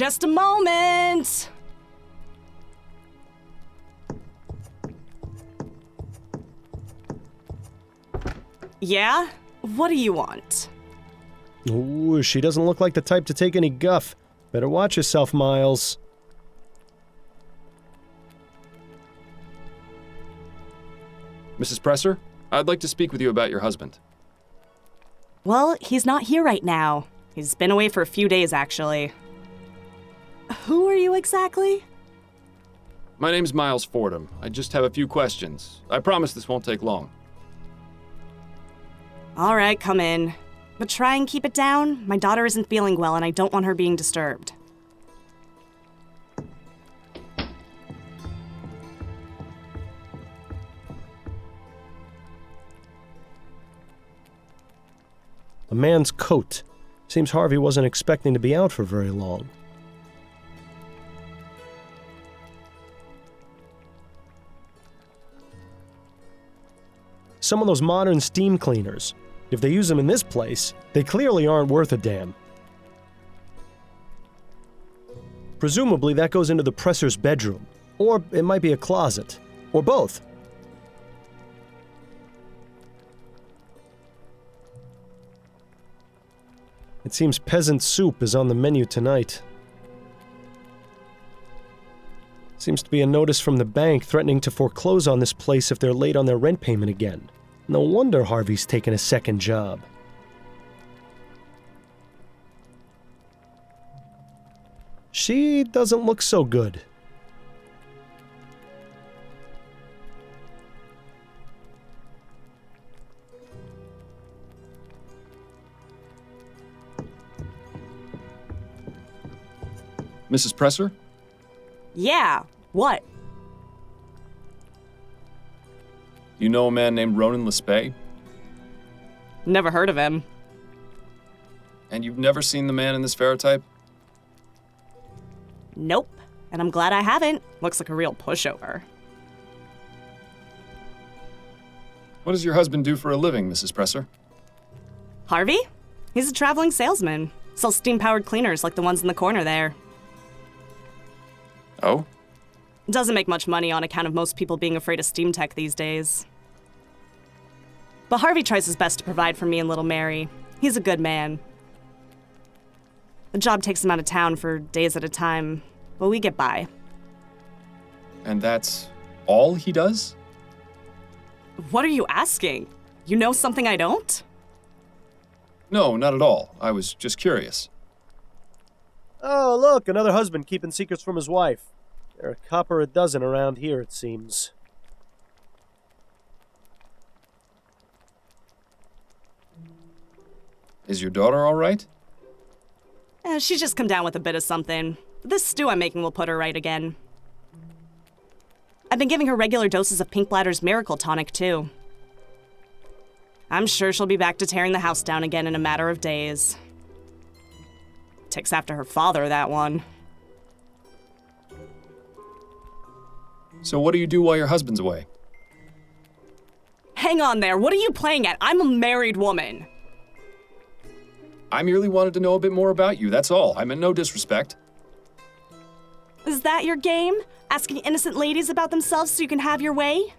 Just a moment! Yeah? What do you want? Ooh, she doesn't look like the type to take any guff. Better watch yourself, Miles. Mrs. Presser, I'd like to speak with you about your husband. Well, he's not here right now. He's been away for a few days, actually. Who are you exactly? My name's Miles Fordham. I just have a few questions. I promise this won't take long. All right, come in. But try and keep it down. My daughter isn't feeling well, and I don't want her being disturbed. A man's coat. Seems Harvey wasn't expecting to be out for very long. Some of those modern steam cleaners. If they use them in this place, they clearly aren't worth a damn. Presumably that goes into the presser's bedroom. Or it might be a closet. Or both. It seems peasant soup is on the menu tonight. Seems to be a notice from the bank threatening to foreclose on this place if they're late on their rent payment again. No wonder Harvey's taken a second job. She doesn't look so good. Mrs. Presser? Yeah, what? You know a man named Ronan Lespay? Never heard of him. And you've never seen the man in this ferrotype? Nope. And I'm glad I haven't. Looks like a real pushover. What does your husband do for a living, Mrs. Presser? Harvey? He's a traveling salesman. Sells steam-powered cleaners like the ones in the corner there. Oh? Doesn't make much money on account of most people being afraid of steam tech these days. But Harvey tries his best to provide for me and little Mary. He's a good man. The job takes him out of town for days at a time, but we get by. And that's all he does? What are you asking? You know something I don't? No, not at all. I was just curious. Oh, look, another husband keeping secrets from his wife. There are a copper a dozen around here, it seems. Is your daughter all right? She's just come down with a bit of something. This stew I'm making will put her right again. I've been giving her regular doses of Pink Bladder's Miracle Tonic, too. I'm sure she'll be back to tearing the house down again in a matter of days. Takes after her father, that one. So what do you do while your husband's away? Hang on there, what are you playing at? I'm a married woman. I merely wanted to know a bit more about you, that's all. I meant no disrespect. Is that your game? Asking innocent ladies about themselves so you can have your way?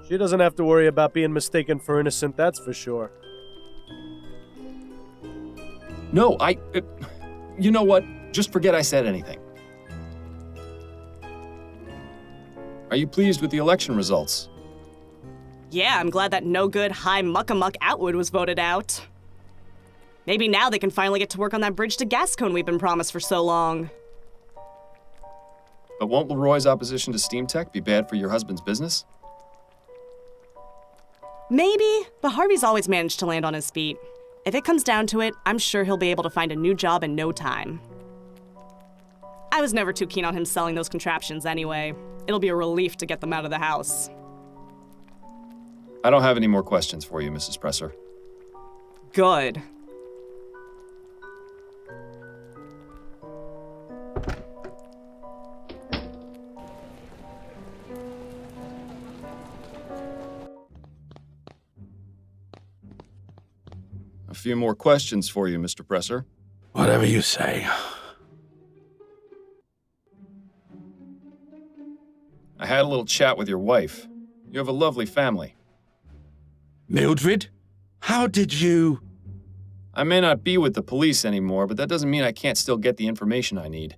She doesn't have to worry about being mistaken for innocent, that's for sure. No, you know what? Just forget I said anything. Are you pleased with the election results? Yeah, I'm glad that no-good high muckamuck Outwood was voted out. Maybe now they can finally get to work on that bridge to Gascon we've been promised for so long. But won't Leroy's opposition to steam tech be bad for your husband's business? Maybe, but Harvey's always managed to land on his feet. If it comes down to it, I'm sure he'll be able to find a new job in no time. I was never too keen on him selling those contraptions anyway. It'll be a relief to get them out of the house. I don't have any more questions for you, Mrs. Presser. Good. A few more questions for you, Mr. Presser. Whatever you say. had a little chat with your wife. You have a lovely family. Mildred? How did you... I may not be with the police anymore, but that doesn't mean I can't still get the information I need.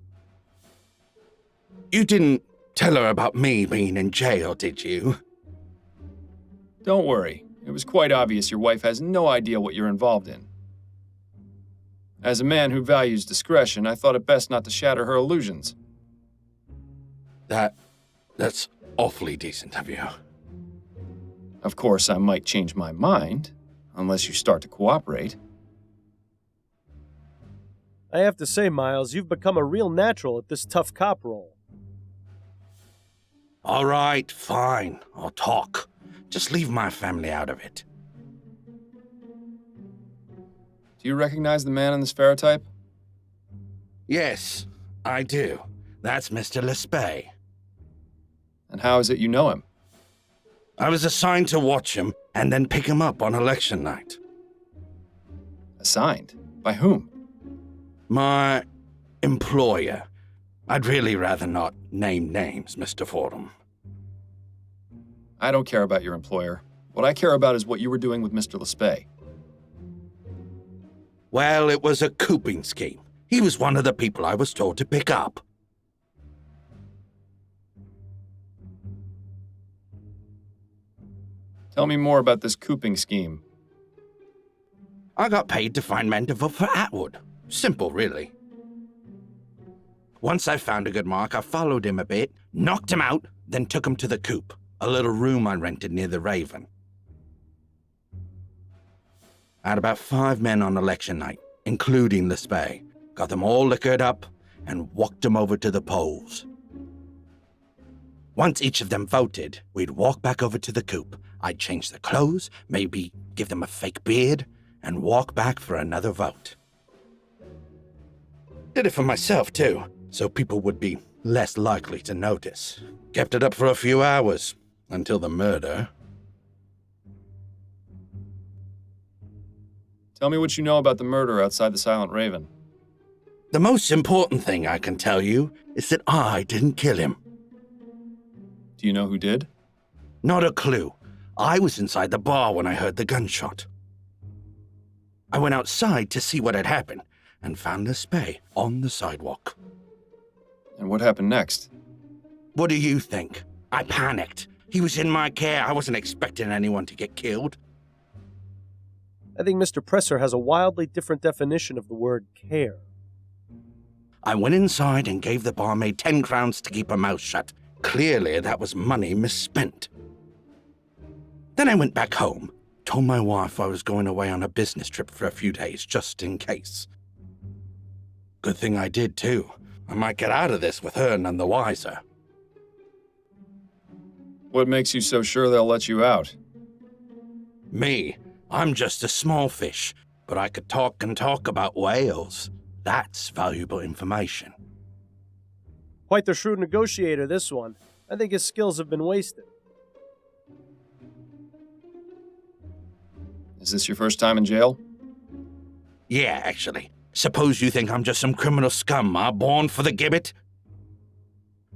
You didn't tell her about me being in jail, did you? Don't worry. It was quite obvious your wife has no idea what you're involved in. As a man who values discretion, I thought it best not to shatter her illusions. That's awfully decent of you. Of course, I might change my mind, unless you start to cooperate. I have to say, Miles, you've become a real natural at this tough cop role. All right, fine. I'll talk. Just leave my family out of it. Do you recognize the man in this ferrotype? Yes, I do. That's Mr. Lespay. And how is it you know him? I was assigned to watch him and then pick him up on election night. Assigned? By whom? My employer. I'd really rather not name names, Mr. Fordham. I don't care about your employer. What I care about is what you were doing with Mr. Lespay. Well, it was a cooping scheme. He was one of the people I was told to pick up. Tell me more about this cooping scheme. I got paid to find men to vote for Atwood. Simple, really. Once I found a good mark, I followed him a bit, knocked him out, then took him to the coop, a little room I rented near the Raven. I had about 5 men on election night, including Lespay. Got them all liquored up and walked them over to the polls. Once each of them voted, we'd walk back over to the coop. I'd change their clothes, maybe give them a fake beard, and walk back for another vote. Did it for myself, too, so people would be less likely to notice. Kept it up for a few hours, until the murder. Tell me what you know about the murder outside the Silent Raven. The most important thing I can tell you is that I didn't kill him. Do you know who did? Not a clue. I was inside the bar when I heard the gunshot. I went outside to see what had happened and found Lespay on the sidewalk. And what happened next? What do you think? I panicked. He was in my care. I wasn't expecting anyone to get killed. I think Mr. Presser has a wildly different definition of the word care. I went inside and gave the barmaid 10 crowns to keep her mouth shut. Clearly, that was money misspent. Then I went back home, told my wife I was going away on a business trip for a few days, just in case. Good thing I did, too. I might get out of this with her none the wiser. What makes you so sure they'll let you out? Me, I'm just a small fish, but I could talk and talk about whales. That's valuable information. Quite the shrewd negotiator, this one. I think his skills have been wasted. Is this your first time in jail? Yeah, actually. Suppose you think I'm just some criminal scum, born for the gibbet?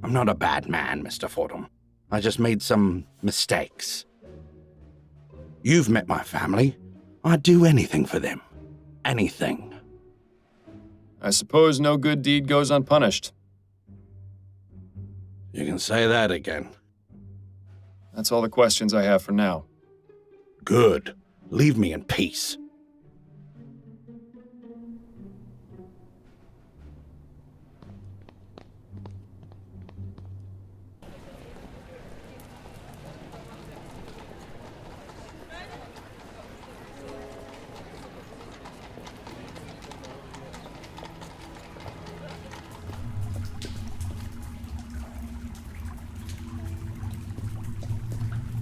I'm not a bad man, Mr. Fordham. I just made some mistakes. You've met my family. I'd do anything for them. Anything. I suppose no good deed goes unpunished. You can say that again. That's all the questions I have for now. Good. Leave me in peace.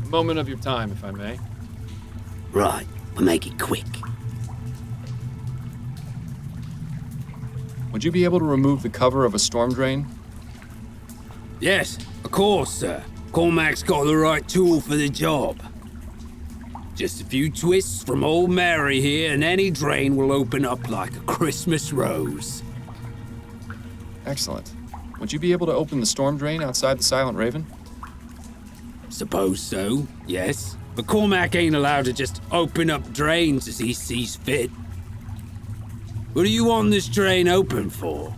A moment of your time, if I may. Right, we'll make it quick. Would you be able to remove the cover of a storm drain? Yes, of course, sir. Cormac's got the right tool for the job. Just a few twists from old Mary here, and any drain will open up like a Christmas rose. Excellent. Would you be able to open the storm drain outside the Silent Raven? Suppose so, yes. But Cormac ain't allowed to just open up drains as he sees fit. What do you want this drain open for?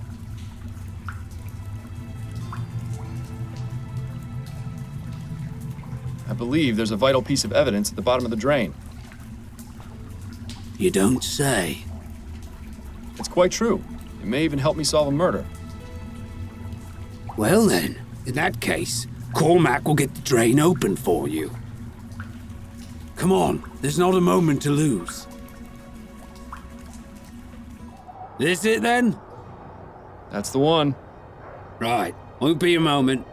I believe there's a vital piece of evidence at the bottom of the drain. You don't say. It's quite true. It may even help me solve a murder. Well then, in that case, Cormac will get the drain open for you. Come on, there's not a moment to lose. This it then? That's the one. Right, won't be a moment.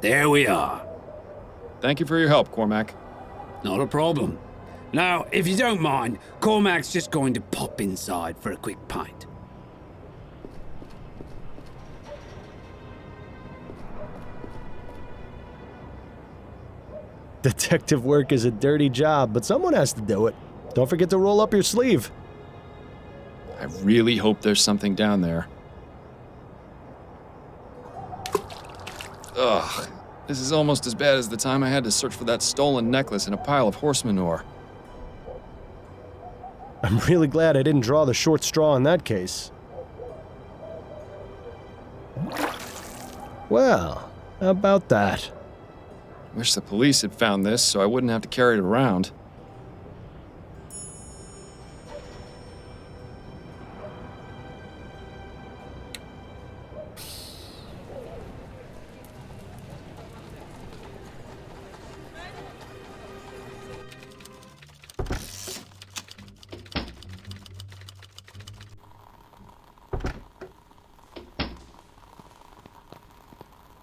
There we are. Thank you for your help, Cormac. Not a problem. Now, if you don't mind, Cormac's just going to pop inside for a quick pint. Detective work is a dirty job, but someone has to do it. Don't forget to roll up your sleeve. I really hope there's something down there. Ugh, this is almost as bad as the time I had to search for that stolen necklace in a pile of horse manure. I'm really glad I didn't draw the short straw in that case. Well, how about that? Wish the police had found this so I wouldn't have to carry it around.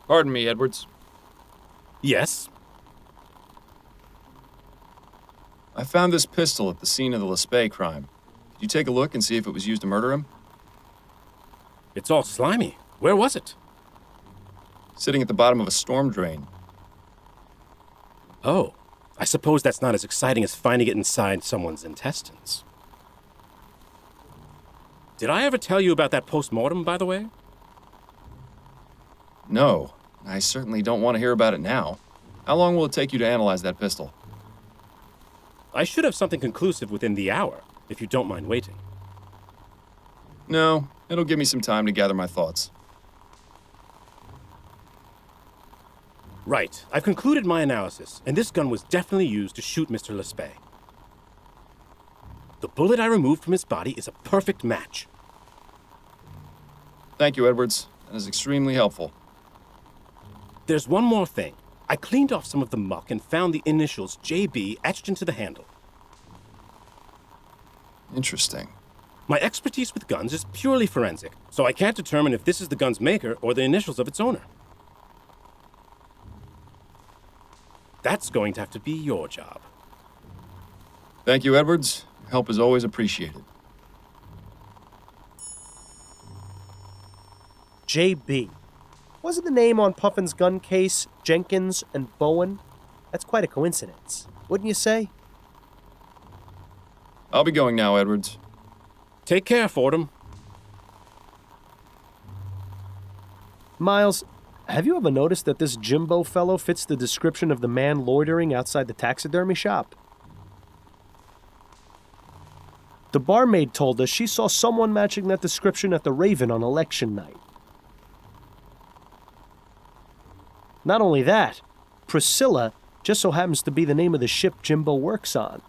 Pardon me, Edwards. Yes? I found this pistol at the scene of the Lespay crime. Could you take a look and see if it was used to murder him? It's all slimy. Where was it? Sitting at the bottom of a storm drain. Oh, I suppose that's not as exciting as finding it inside someone's intestines. Did I ever tell you about that post-mortem, by the way? No, I certainly don't want to hear about it now. How long will it take you to analyze that pistol? I should have something conclusive within the hour, if you don't mind waiting. No, it'll give me some time to gather my thoughts. Right, I've concluded my analysis, and this gun was definitely used to shoot Mr. Lespay. The bullet I removed from his body is a perfect match. Thank you, Edwards. That is extremely helpful. There's one more thing. I cleaned off some of the muck and found the initials JB etched into the handle. Interesting. My expertise with guns is purely forensic, so I can't determine if this is the gun's maker or the initials of its owner. That's going to have to be your job. Thank you, Edwards. Your help is always appreciated. JB. Wasn't the name on Puffin's gun case Jenkins and Bowen? That's quite a coincidence, wouldn't you say? I'll be going now, Edwards. Take care, Fordham. Miles, have you ever noticed that this Jimbo fellow fits the description of the man loitering outside the taxidermy shop? The barmaid told us she saw someone matching that description at the Raven on election night. Not only that, Priscilla just so happens to be the name of the ship Jimbo works on.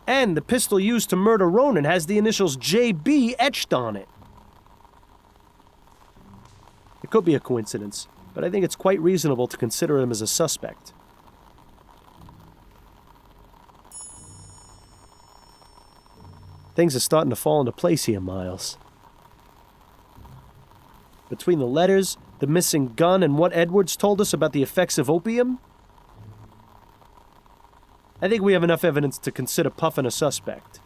And the pistol used to murder Ronan has the initials JB etched on it. It could be a coincidence, but I think it's quite reasonable to consider him as a suspect. Things are starting to fall into place here, Miles. Between the letters, the missing gun, and what Edwards told us about the effects of opium, I think we have enough evidence to consider Puffin a suspect.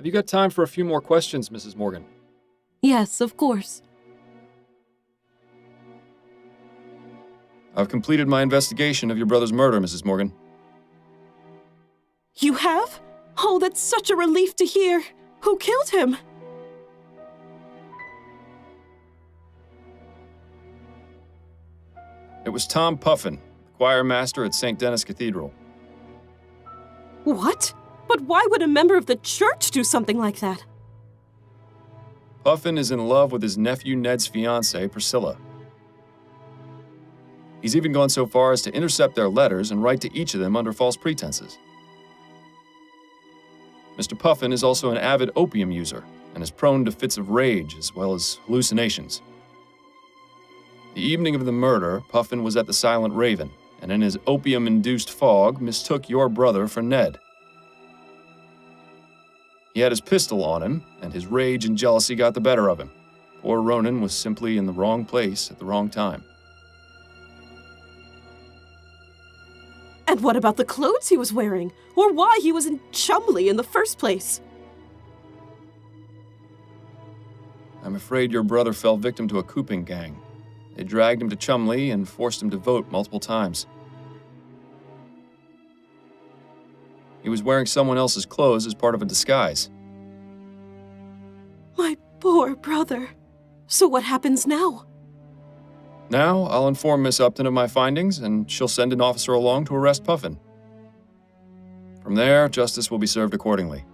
Have you got time for a few more questions, Mrs. Morgan? Yes, of course. I've completed my investigation of your brother's murder, Mrs. Morgan. You have? Oh, that's such a relief to hear. Who killed him? It was Tom Puffin, choir master at St. Denis Cathedral. What? But why would a member of the church do something like that? Puffin is in love with his nephew Ned's fiancée, Priscilla. He's even gone so far as to intercept their letters and write to each of them under false pretenses. Mr. Puffin is also an avid opium user and is prone to fits of rage as well as hallucinations. The evening of the murder, Puffin was at the Silent Raven, and in his opium-induced fog, mistook your brother for Ned. He had his pistol on him, and his rage and jealousy got the better of him. Poor Ronan was simply in the wrong place at the wrong time. And what about the clothes he was wearing? Or why he was in Chumley in the first place? I'm afraid your brother fell victim to a cooping gang. They dragged him to Chumley and forced him to vote multiple times. He was wearing someone else's clothes as part of a disguise. My poor brother. So what happens now? Now, I'll inform Miss Upton of my findings, and she'll send an officer along to arrest Puffin. From there, justice will be served accordingly.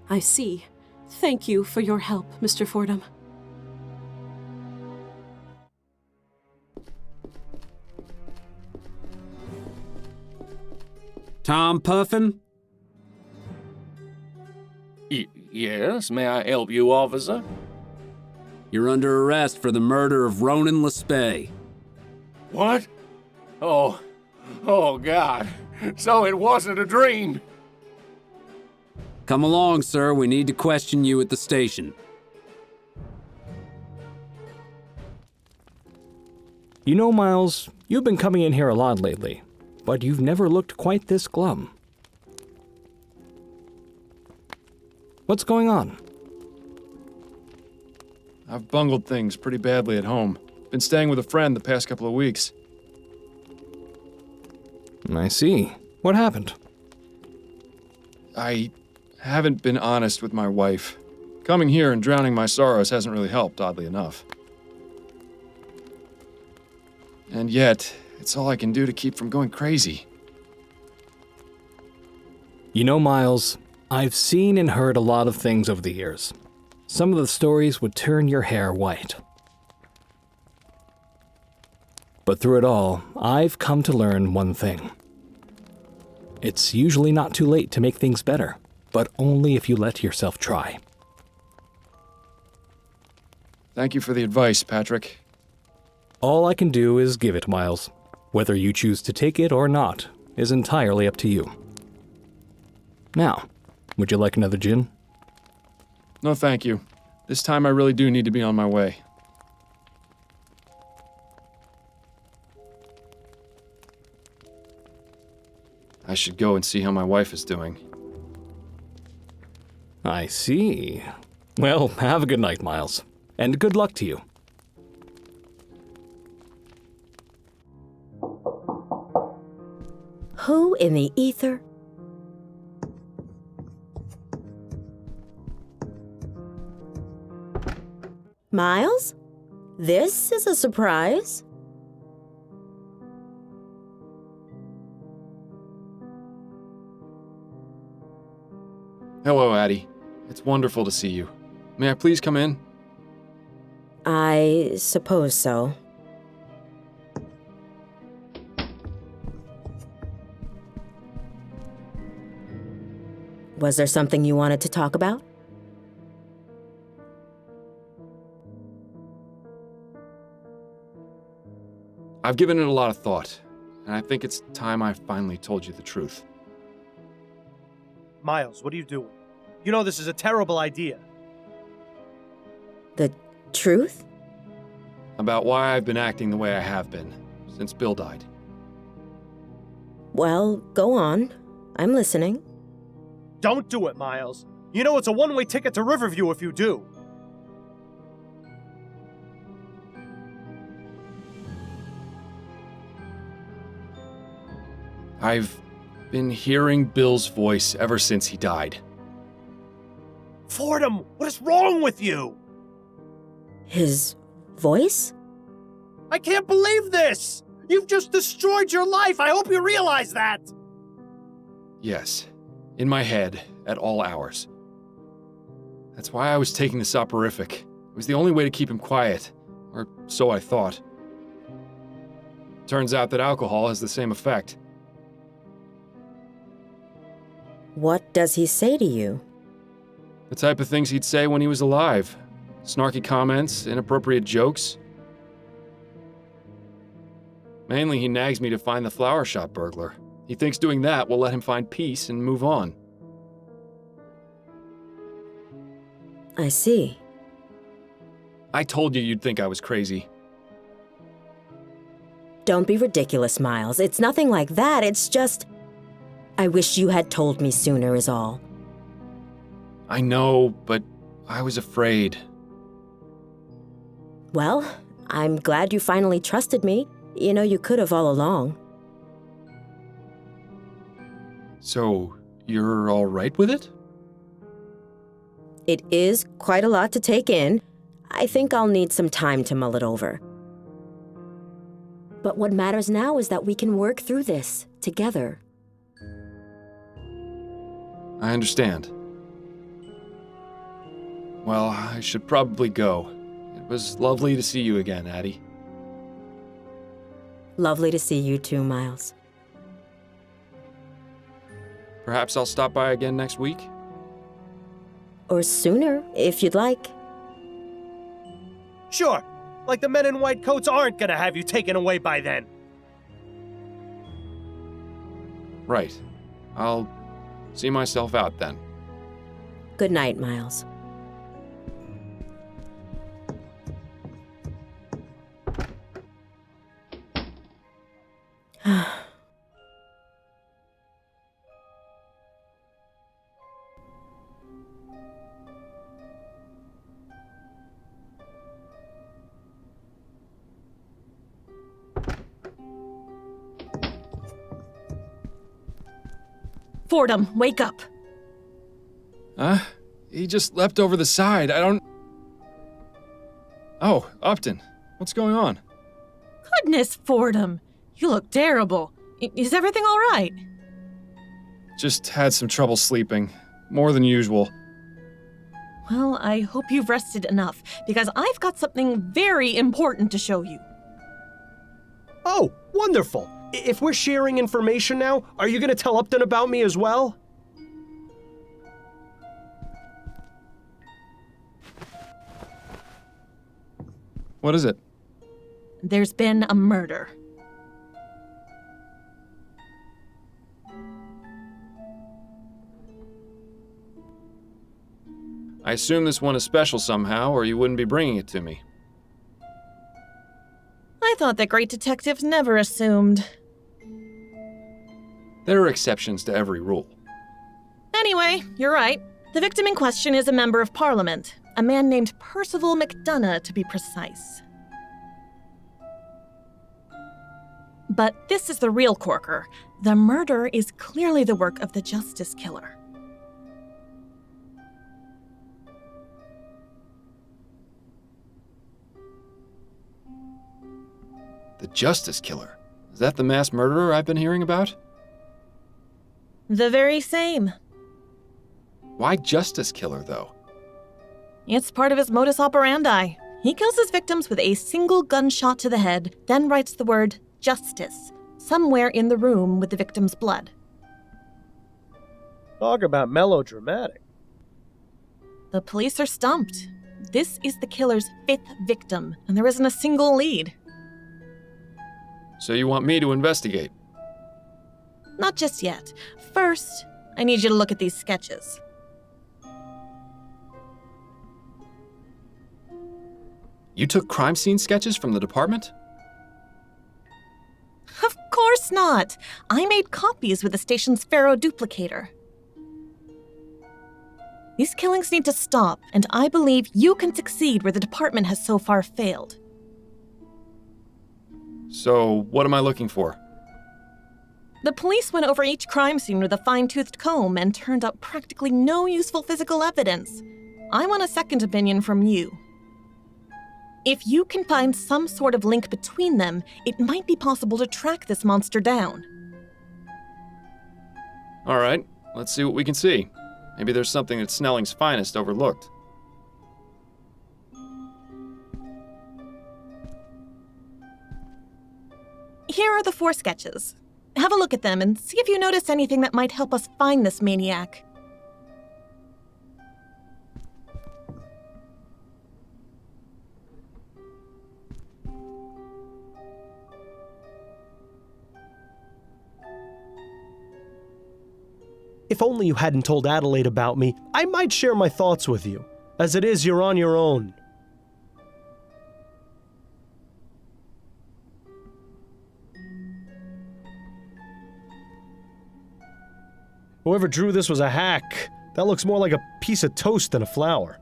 I see. Thank you for your help, Mr. Fordham. Tom Puffin? Yes, may I help you, officer? You're under arrest for the murder of Ronan Lespay. What? Oh, God. So it wasn't a dream. Come along, sir. We need to question you at the station. You know, Miles, you've been coming in here a lot lately, but you've never looked quite this glum. What's going on? I've bungled things pretty badly at home. Been staying with a friend the past couple of weeks. I see. What happened? I haven't been honest with my wife. Coming here and drowning my sorrows hasn't really helped, oddly enough. And yet, it's all I can do to keep from going crazy. You know, Miles, I've seen and heard a lot of things over the years. Some of the stories would turn your hair white. But through it all, I've come to learn one thing. It's usually not too late to make things better, but only if you let yourself try. Thank you for the advice, Patrick. All I can do is give it, Miles. Whether you choose to take it or not is entirely up to you. Now, would you like another gin? No, thank you. This time I really do need to be on my way. I should go and see how my wife is doing. I see. Well, have a good night, Miles. And good luck to you. Who in the ether? Miles? This is a surprise. Hello, Addie. It's wonderful to see you. May I please come in? I suppose so. Was there something you wanted to talk about? I've given it a lot of thought, and I think it's time I finally told you the truth. Miles, what are you doing? You know this is a terrible idea. The truth? About why I've been acting the way I have been since Bill died. Well, go on. I'm listening. Don't do it, Miles. You know it's a one-way ticket to Riverview if you do. I've been hearing Bill's voice ever since he died. Fordham, what is wrong with you? His voice? I can't believe this! You've just destroyed your life! I hope you realize that! Yes, in my head, at all hours. That's why I was taking the soporific. It was the only way to keep him quiet, or so I thought. Turns out that alcohol has the same effect. What does he say to you? The type of things he'd say when he was alive. Snarky comments, inappropriate jokes. Mainly, he nags me to find the flower shop burglar. He thinks doing that will let him find peace and move on. I see. I told you you'd think I was crazy. Don't be ridiculous, Miles. It's nothing like that. It's just... I wish you had told me sooner is all. I know, but I was afraid. Well, I'm glad you finally trusted me. You know, you could have all along. So, you're all right with it? It is quite a lot to take in. I think I'll need some time to mull it over. But what matters now is that we can work through this together. I understand. Well, I should probably go. It was lovely to see you again, Addie. Lovely to see you too, Miles. Perhaps I'll stop by again next week? Or sooner, if you'd like. Sure, like the men in white coats aren't gonna have you taken away by then. Right. I'll see myself out then. Good night, Miles. Fordham, wake up. Huh? He just leapt over the side. I don't... Oh, Upton. What's going on? Goodness, Fordham. You look terrible. Is everything all right? Just had some trouble sleeping. More than usual. Well, I hope you've rested enough, because I've got something very important to show you. Oh, wonderful. If we're sharing information now, are you gonna tell Upton about me as well? What is it? There's been a murder. I assume this one is special somehow, or you wouldn't be bringing it to me. I thought that great detectives never assumed. There are exceptions to every rule. Anyway, you're right. The victim in question is a member of Parliament, a man named Percival McDonough, to be precise. But this is the real corker. The murder is clearly the work of the Justice Killer. The Justice Killer? Is that the mass murderer I've been hearing about? The very same. Why Justice Killer, though? It's part of his modus operandi. He kills his victims with a single gunshot to the head, then writes the word justice somewhere in the room with the victim's blood. Talk about melodramatic. The police are stumped. This is the killer's 5th victim, and there isn't a single lead. So you want me to investigate? Not just yet. First, I need you to look at these sketches. You took crime scene sketches from the department? Of course not. I made copies with the station's Pharaoh duplicator. These killings need to stop, and I believe you can succeed where the department has so far failed. So, what am I looking for? The police went over each crime scene with a fine-toothed comb and turned up practically no useful physical evidence. I want a second opinion from you. If you can find some sort of link between them, it might be possible to track this monster down. All right, let's see what we can see. Maybe there's something that Snelling's finest overlooked. Here are the 4 sketches. Have a look at them and see if you notice anything that might help us find this maniac. If only you hadn't told Adelaide about me, I might share my thoughts with you. As it is, you're on your own. Whoever drew this was a hack. That looks more like a piece of toast than a flower.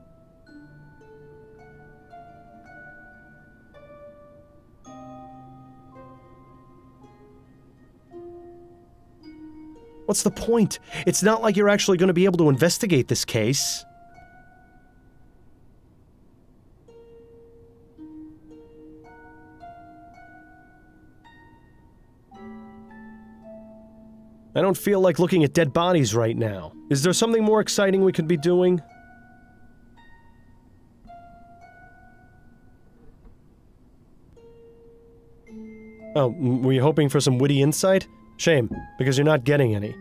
What's the point? It's not like you're actually going to be able to investigate this case. I don't feel like looking at dead bodies right now. Is there something more exciting we could be doing? Oh, were you hoping for some witty insight? Shame, because you're not getting any.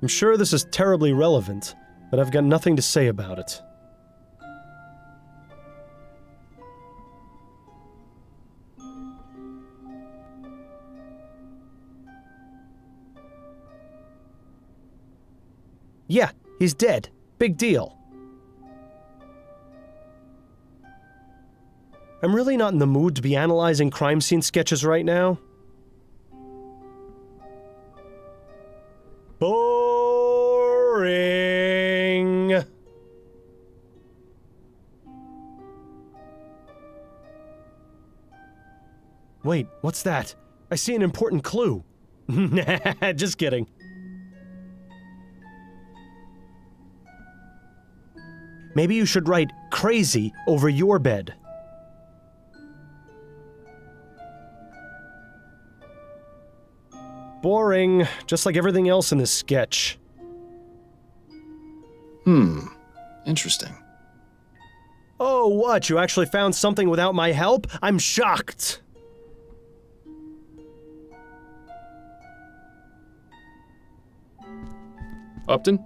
I'm sure this is terribly relevant, but I've got nothing to say about it. Yeah, he's dead. Big deal. I'm really not in the mood to be analyzing crime scene sketches right now. Boring. Wait, what's that? I see an important clue. Nah, just kidding. Maybe you should write crazy over your bed. Boring, just like everything else in this sketch. Interesting. Oh, what? You actually found something without my help? I'm shocked. Upton?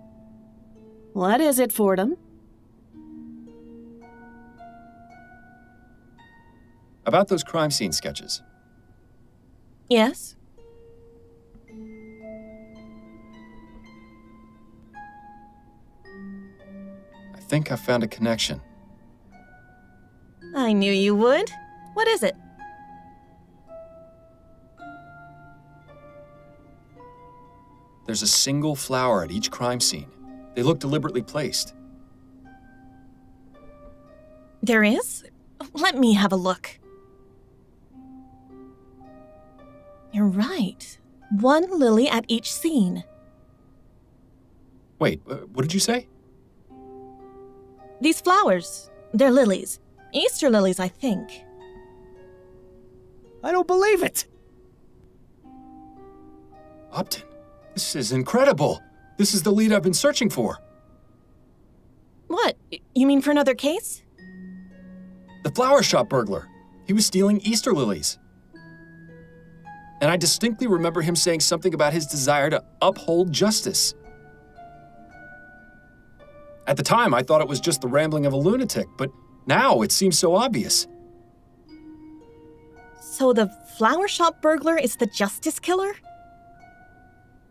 What is it, Fordham? About those crime scene sketches. Yes? I think I found a connection. I knew you would. What is it? There's a single flower at each crime scene. They look deliberately placed. There is? Let me have a look. You're right. 1 lily at each scene. Wait, what did you say? These flowers, they're lilies. Easter lilies, I think. I don't believe it! Upton, this is incredible. This is the lead I've been searching for. What? You mean for another case? The flower shop burglar. He was stealing Easter lilies. And I distinctly remember him saying something about his desire to uphold justice. At the time, I thought it was just the rambling of a lunatic, but now it seems so obvious. So the flower shop burglar is the justice killer?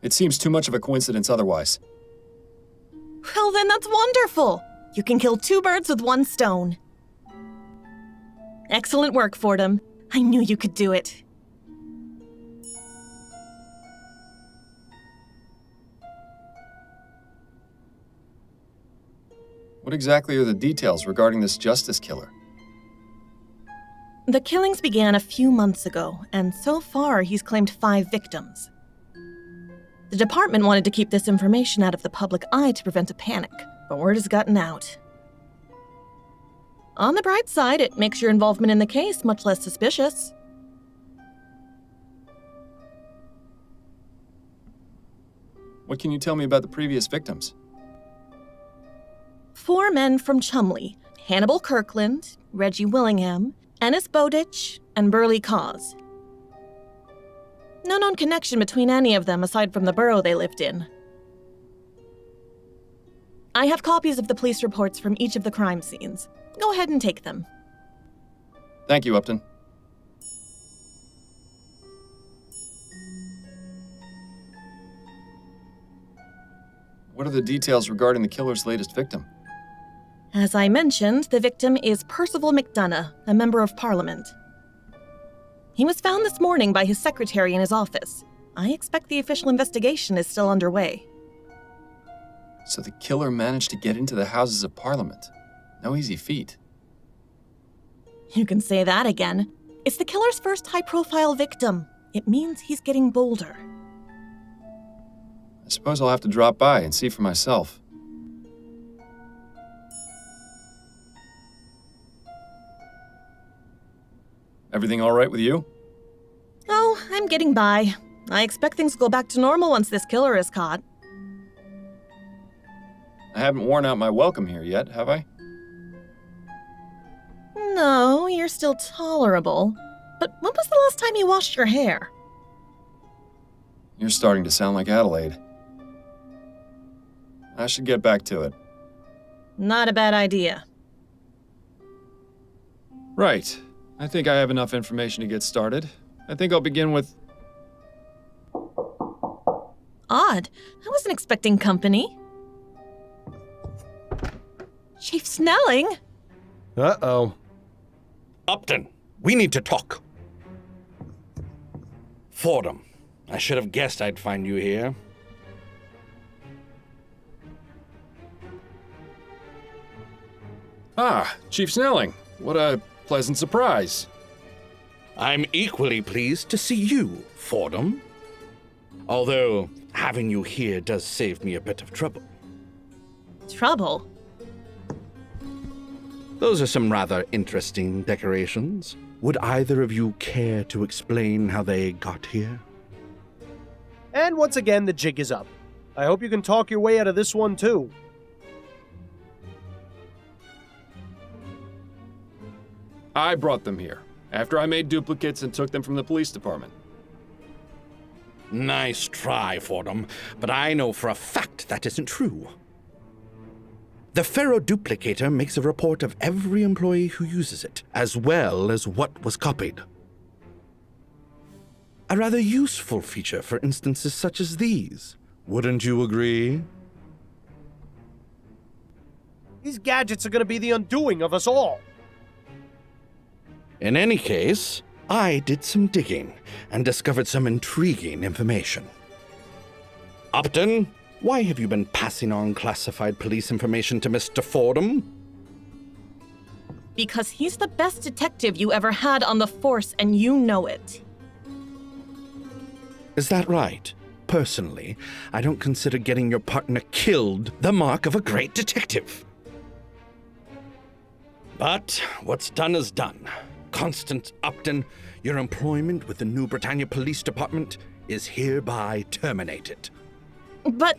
It seems too much of a coincidence otherwise. Well, then that's wonderful. You can kill 2 birds with 1 stone. Excellent work, Fordham. I knew you could do it. What exactly are the details regarding this justice killer? The killings began a few months ago, and so far he's claimed 5 victims. The department wanted to keep this information out of the public eye to prevent a panic, but word has gotten out. On the bright side, it makes your involvement in the case much less suspicious. What can you tell me about the previous victims? 4 men from Chumley: Hannibal Kirkland, Reggie Willingham, Ennis Bowditch, and Burley Cause. No known connection between any of them aside from the borough they lived in. I have copies of the police reports from each of the crime scenes. Go ahead and take them. Thank you, Upton. What are the details regarding the killer's latest victim? As I mentioned, the victim is Percival McDonough, a member of Parliament. He was found this morning by his secretary in his office. I expect the official investigation is still underway. So the killer managed to get into the Houses of Parliament. No easy feat. You can say that again. It's the killer's first high-profile victim. It means he's getting bolder. I suppose I'll have to drop by and see for myself. Everything all right with you? Oh, I'm getting by. I expect things will go back to normal once this killer is caught. I haven't worn out my welcome here yet, have I? No, you're still tolerable. But when was the last time you washed your hair? You're starting to sound like Adelaide. I should get back to it. Not a bad idea. Right. I think I have enough information to get started. I think I'll begin with... Odd. I wasn't expecting company. Chief Snelling? Uh-oh. Upton, we need to talk. Fordham, I should have guessed I'd find you here. Ah, Chief Snelling. What a pleasant surprise. I'm equally pleased to see you, Fordham. Although, having you here does save me a bit of trouble. Trouble? Those are some rather interesting decorations. Would either of you care to explain how they got here? And once again, the jig is up. I hope you can talk your way out of this one, too. I brought them here, after I made duplicates and took them from the police department. Nice try, Fordham, but I know for a fact that isn't true. The Ferroduplicator makes a report of every employee who uses it, as well as what was copied. A rather useful feature for instances such as these. Wouldn't you agree? These gadgets are going to be the undoing of us all. In any case, I did some digging and discovered some intriguing information. Upton, why have you been passing on classified police information to Mr. Fordham? Because he's the best detective you ever had on the force, and you know it. Is that right? Personally, I don't consider getting your partner killed the mark of a great detective. But what's done is done. Constance Upton, your employment with the New Britannia Police Department is hereby terminated. But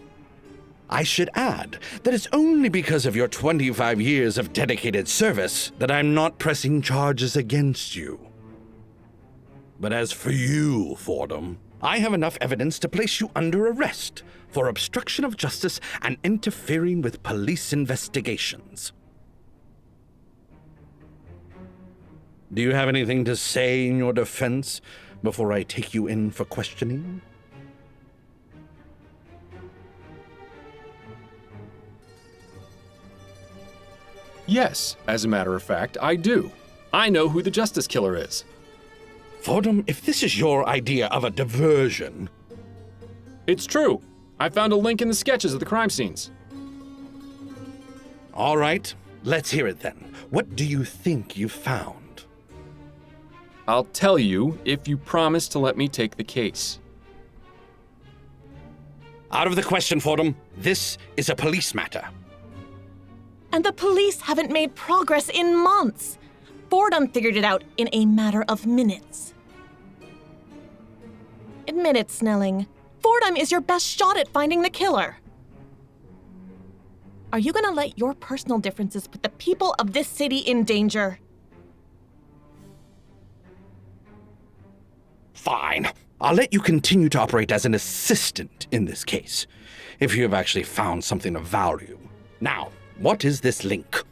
I should add that it's only because of your 25 years of dedicated service that I'm not pressing charges against you. But as for you, Fordham, I have enough evidence to place you under arrest for obstruction of justice and interfering with police investigations. Do you have anything to say in your defense before I take you in for questioning? Yes, as a matter of fact, I do. I know who the Justice Killer is. Fordham, if this is your idea of a diversion... It's true. I found a link in the sketches of the crime scenes. All right, let's hear it then. What do you think you found? I'll tell you if you promise to let me take the case. Out of the question, Fordham. This is a police matter. And the police haven't made progress in months. Fordham figured it out in a matter of minutes. Admit it, Snelling. Fordham is your best shot at finding the killer. Are you gonna let your personal differences put the people of this city in danger? Fine. I'll let you continue to operate as an assistant in this case, if you have actually found something of value. Now, what is this link?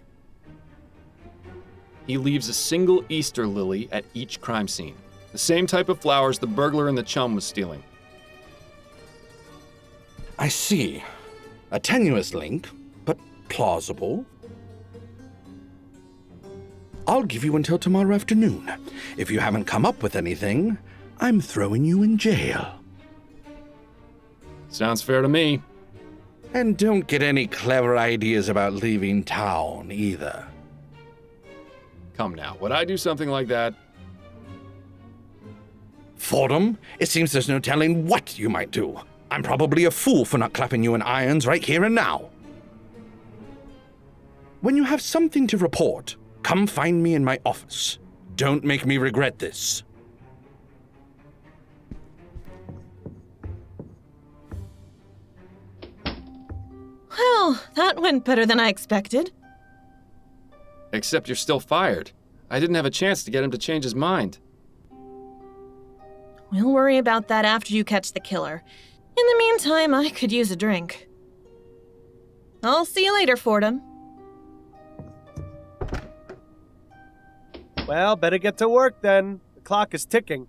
He leaves a single Easter lily at each crime scene. The same type of flowers the burglar and the chum was stealing. I see. A tenuous link, but plausible. I'll give you until tomorrow afternoon. If you haven't come up with anything, I'm throwing you in jail. Sounds fair to me. And don't get any clever ideas about leaving town, either. Come now, would I do something like that? Fordham, it seems there's no telling what you might do. I'm probably a fool for not clapping you in irons right here and now. When you have something to report, come find me in my office. Don't make me regret this. Well, that went better than I expected. Except you're still fired. I didn't have a chance to get him to change his mind. We'll worry about that after you catch the killer. In the meantime, I could use a drink. I'll see you later, Fordham. Well, better get to work then. The clock is ticking.